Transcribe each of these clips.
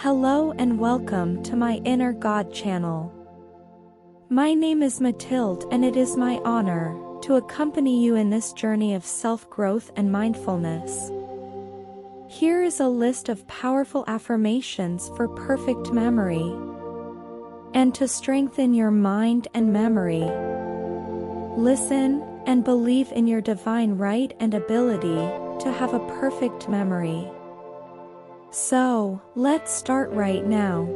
Hello and welcome to my Inner God channel. My name is Mathilde and it is my honor to accompany you in this journey of self-growth and mindfulness. Here is a list of powerful affirmations for perfect memory and to strengthen your mind and memory. Listen and believe in your divine right and ability to have a perfect memory. So, let's start right now.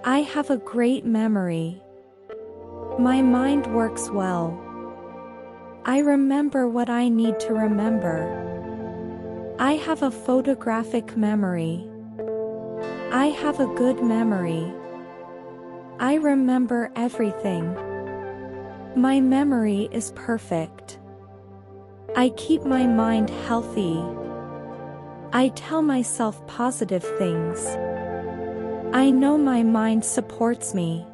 I have a great memory. My mind works well. I remember what I need to remember. I have a photographic memory. I have a good memory. I remember everything. My memory is perfect. I keep my mind healthy. I tell myself positive things. I know my mind supports me.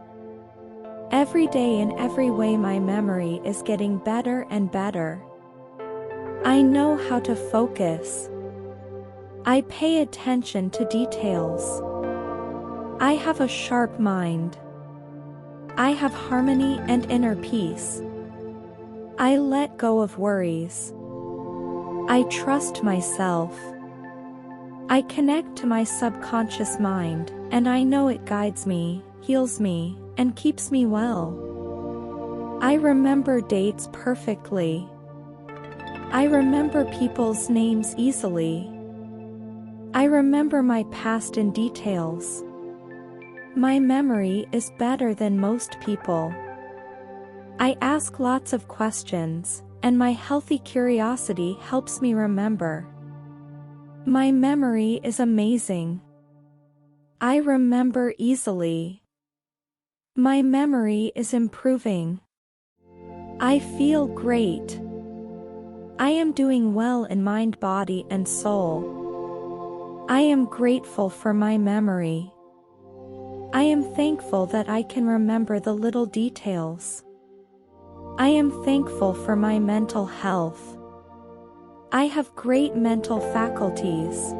Every day in every way my memory is getting better and better. I know how to focus. I pay attention to details. I have a sharp mind. I have harmony and inner peace. I let go of worries. I trust myself. I connect to my subconscious mind, and I know it guides me, heals me, and keeps me well. I remember dates perfectly. I remember people's names easily. I remember my past in details. My memory is better than most people. I ask lots of questions, and my healthy curiosity helps me remember. My memory is amazing. I remember easily. My memory is improving. I feel great. I am doing well in mind, body, and soul. I am grateful for my memory. I am thankful that I can remember the little details. I am thankful for my mental health. I have great mental faculties.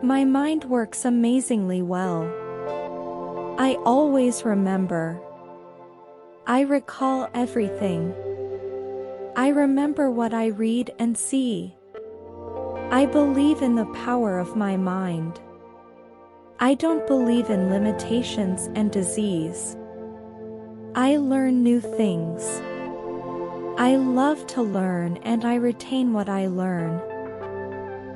My mind works amazingly well. I always remember. I recall everything. I remember what I read and see. I believe in the power of my mind. I don't believe in limitations and disease. I learn new things. I love to learn and I retain what I learn.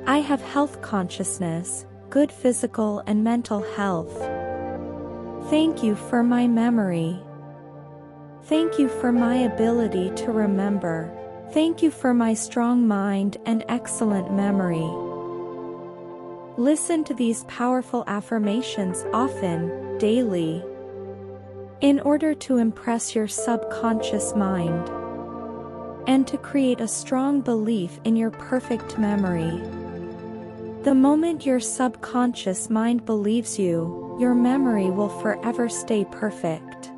I have health consciousness, good physical and mental health. Thank you for my memory. Thank you for my ability to remember. Thank you for my strong mind and excellent memory. Listen to these powerful affirmations often, daily, in order to impress your subconscious mind and to create a strong belief in your perfect memory. The moment your subconscious mind believes you, your memory will forever stay perfect.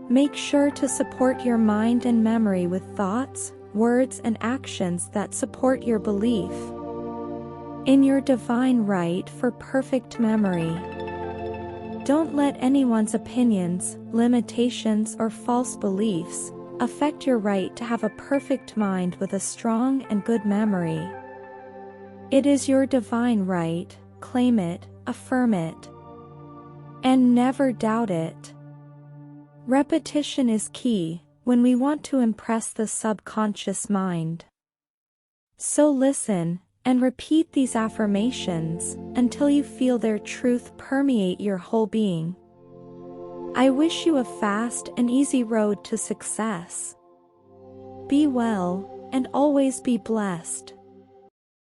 Make sure to support your mind and memory with thoughts, words, and actions that support your belief in your divine right for perfect memory. Don't let anyone's opinions, limitations, or false beliefs affect your right to have a perfect mind with a strong and good memory. It is your divine right, claim it, affirm it, and never doubt it. Repetition is key when we want to impress the subconscious mind. So listen and repeat these affirmations until you feel their truth permeate your whole being. I wish you a fast and easy road to success. Be well, and always be blessed.